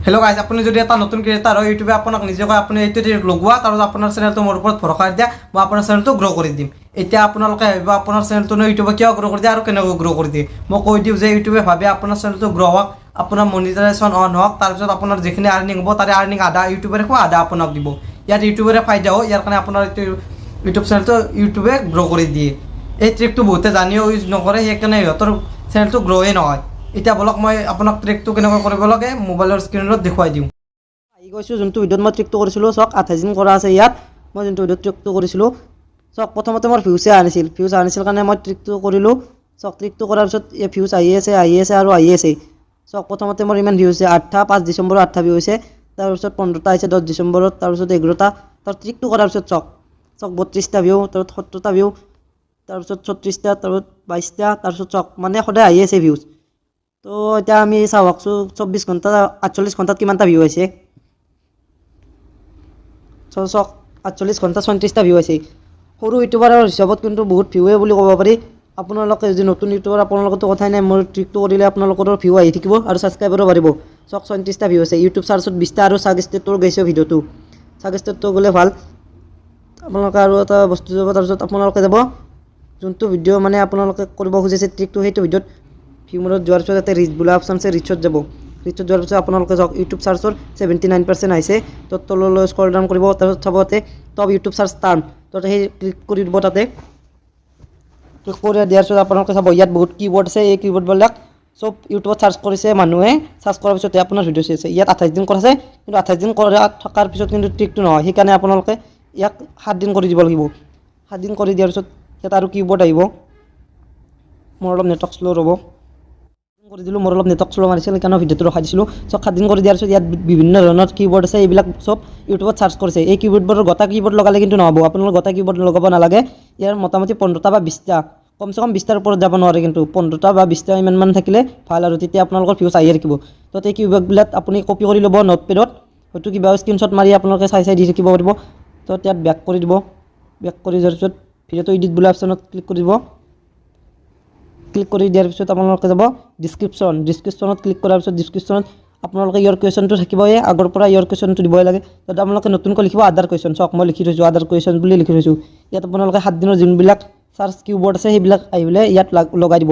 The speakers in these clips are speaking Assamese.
হেল্ল' গাইজ, আপুনি যদি এটা নতুন ক্ৰিয়েটাৰ হয় ইউটিউবে আপোনাক নিজে কয় আপুনি এইটো ট্ৰিক লগোৱা তাৰপিছত আপোনাৰ চেনেলটো মোৰ ওপৰত ভৰসা দিয়া, মই আপোনাৰ চেনেলটো গ্ৰ' কৰি দিম। এতিয়া আপোনালোকে ভাবিব আপোনাৰ চেনেলটো ইউটিউবে কিয় গ্ৰ' কৰি দিয়ে আৰু কেনেকৈ গ্ৰ' কৰি দিয়ে। মই কৈ দিওঁ যে ইউটিউবে ভাবে আপোনাৰ চেনেলটো গ্ৰ' হওক, আপোনাৰ মনিটাইজেশ্যন অন হওক, তাৰপিছত আপোনাৰ যিখিনি আৰ্নিং হ'ব তাৰে আৰ্নিং আধা ইউটিউবে ৰাখিব, আধা আপোনাক দিব। ইয়াত ইউটিউবৰে ফাইদা হয়, ইয়াৰ কাৰণে আপোনাৰ ইউটিউব চেনেলটো ইউটিউবে গ্ৰ' কৰি দিয়ে। এই ট্ৰিকটো বহুতে জানিও ইউজ নকৰে, সেইকাৰণে সিহঁতৰ চেনেলটো গ্ৰ'য়ে নহয়। এতিয়া বলক মই আপোনাক ট্ৰিকটো কেনেকৈ কৰিব লাগে মোবাইলৰ স্ক্ৰীনত দেখুৱাই দিওঁ। আহি গৈছোঁ যোনটো ভিডিঅ'ত মই ট্ৰিকটো কৰিছিলোঁ, চাওক 28 দিন কৰা আছে ইয়াত। মই যোনটো ভিডিঅ'ত ট্ৰিকটো কৰিছিলোঁ চাওক, প্ৰথমতে মোৰ ভিউজে আনিছিল কাৰণে মই ট্ৰিকটো কৰিলোঁ। চাওক ট্ৰিকটো কৰাৰ পিছত এই ভিউজ আহি আছে আৰু আহি আছে। চাওক প্ৰথমতে মোৰ ইমান ভিউ হৈছে 8টা, 5 ডিচেম্বৰত 8টা ভিউ হৈছে, তাৰপিছত 15টা আহিছে 10 ডিচেম্বৰত, তাৰপিছত 11টা, তাৰ ট্ৰিকটো কৰাৰ পিছত চাওক 32টা ভিউ, তাৰপিছত 70টা ভিউ, তাৰপিছত 36টা, তাৰপিছত 22টা, তাৰপিছত চাওক মানে সদায় আহি আছে ভিউজ। তো এতিয়া আমি চাওকচোন 24 ঘণ্টা 48 ঘণ্টাত কিমানটা ভিউ আছে। চাওক 48 ঘণ্টা 34টা ভিউ আছে। সৰু ইউটিউবাৰৰ হিচাপত কিন্তু বহুত ভিউৱে বুলি ক'ব পাৰি। আপোনালোকে যদি নতুন ইউটিউবাৰ আপোনালোকৰতো কথাই নাই, মোৰ ট্ৰিকটো কৰিলে আপোনালোকৰ ভিউ আহি থাকিব আৰু ছাবস্ক্ৰাইবাৰো বাঢ়িব। চাওক 34টা ভিউ আছে, ইউটিউব চাৰ্চত 20টা আৰু ছাগেষ্টেডটো গৈছে ভিডিঅ'টো, ছাগেষ্টেডটো গ'লে ভাল। আপোনালোকে আৰু এটা বস্তু যাব, তাৰপিছত আপোনালোকে যাব যোনটো ভিডিঅ' মানে আপোনালোকে কৰিব খুজিছে ট্ৰিকটো, সেইটো ভিডিঅ'ত ভিউ মূৰত যোৱাৰ পিছত তাতে ৰিচ বোলা অপশ্যন আছে, ৰিচত যাব। ৰিচত যোৱাৰ পিছত আপোনালোকে চাওক ইউটিউব চাৰ্চৰ 79% আহিছে। তো তললৈ স্ক্ৰল ডাউন কৰিব, তাৰপিছত চাব তাতে টপ ইউটিউব চাৰ্চ টাৰ্ম, তো সেই ক্লিক কৰি দিব। তাতে ক্লিক কৰি দিয়াৰ পিছত আপোনালোকে চাব ইয়াত বহুত কিবৰ্ড আছে। এই কিবৰ্ডবিলাক চব ইউটিউবত চাৰ্চ কৰিছে মানুহে, চাৰ্চ কৰাৰ পিছতে আপোনাৰ ভিডিঅ' চাইছে। ইয়াত 28 দিন কৰাছে, কিন্তু 28 দিন কৰা থকাৰ পিছত কিন্তু ট্ৰিকটো নহয়, সেইকাৰণে আপোনালোকে ইয়াক 7 দিন কৰি দিব লাগিব। 7 দিন কৰি দিয়াৰ পিছত ইয়াত আৰু কিবৰ্ড আহিব। মোৰ অলপ নেটৱৰ্ক শ্ল' ৰ'ব, কৰি দিলোঁ। মোৰ অলপ নেটৱৰ্ক শ্ল' মাৰিছিল, সেইকাৰণে ভিডিঅ'টো ৰখাই দিছিলোঁ। চব 7 দিন কৰি দিয়াৰ পিছত ইয়াত বিভিন্ন ধৰণৰ কিবৰ্ড আছে, এইবিলাক চব ইউটিউবত চাৰ্চ কৰিছে। এই কিবৰ্ডবোৰৰ গোটা কিবৰ্ড লগালে কিন্তু নহ'ব, আপোনালোকে গোটা কিবৰ্ড লগাব নালাগে। ইয়াৰ মোটামুটি 15টা বা 20টা, কমচে কম 20টাৰ ওপৰত যাব নোৱাৰে, কিন্তু 15টা বা 20টা ইমান থাকিলে ভাল আৰু তেতিয়া আপোনালোকৰ ভিউজ আহিয়ে থাকিব। তো এই কিবৰ্ডবিলাক আপুনি কপি কৰি ল'ব নোটপেডত, হয়তো কিবা স্ক্ৰীনশ্বট মাৰি আপোনালোকে চাই দি থাকিব পাৰিব। তো ইয়াত বেক কৰি দিব, বেক কৰি দিয়াৰ পিছত ভিডিঅ'টো এডিট বোলা অপশ্যনত ক্লিক কৰি দিব। ক্লিক কৰি দিয়াৰ পিছত আপোনালোকে যাব ডিছক্ৰিপশ্যনত ক্লিক কৰাৰ পিছত ডিছক্ৰিপশ্যনত আপোনালোকে ইয়ৰ কুৱেশ্যনটো থাকিবই, আগৰ পৰা ইয়ৰ কুৱেশ্যনটো দিবই লাগে। তাত আপোনালোকে নতুনকৈ লিখিব আদাৰ কুৱেশ্যন। চাওক মই লিখি থৈছোঁ আদাৰ কুৱেশ্যন বুলি লিখি থৈছোঁ। ইয়াত আপোনালোকে 7 দিনৰ যোনবিলাক চাৰ্চ কিবৰ্ড আছে সেইবিলাক আহিলে ইয়াত লগাই দিব।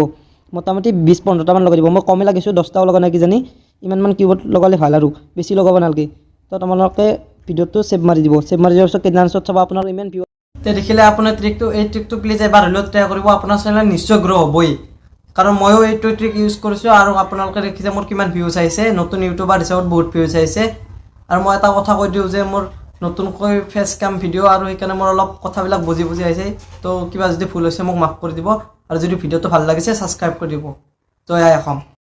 মোটামুটি 20-15টামান লগাই দিব। মই কমে লাগিছোঁ, 10টাও লগা নাই কিজানি। ইমানমান কিবৰ্ড লগালে ভাল আৰু বেছি লগাব নালাগে। তো আপোনালোকে ভিডিঅ'টো ছেভ মাৰি দিব। ছেভ মাৰি দিয়াৰ পিছত কেইদিনমান পিছত চাব আপোনাৰ ইমান ভিউ দেখিলে আপোনাৰ এই ট্ৰিকটো প্লিজ এবাৰ হ'লেও ট্ৰাই কৰিব, আপোনাৰ চেনেল নিশ্চয় গ্ৰ' হ'বই। কাৰণ ময়ো এইটো ট্ৰিক ইউজ কৰিছোঁ আৰু আপোনালোকে দেখিছে মোৰ কিমান ভিউজ আহিছে। নতুন ইউটিউবাৰ হিচাপত বহুত ভিউজ আহিছে। আৰু মই এটা কথা কৈ দিওঁ যে মোৰ নতুনকৈ ফেচ কাম ভিডিঅ' আৰু সেইকাৰণে মোৰ অলপ কথাবিলাক বুজি আহিছে। তো কিবা যদি ভুল হৈছে মোক মাফ কৰি দিব, আৰু যদি ভিডিঅ'টো ভাল লাগিছে ছাবস্ক্ৰাইব কৰি দিব। জয় আই অসম।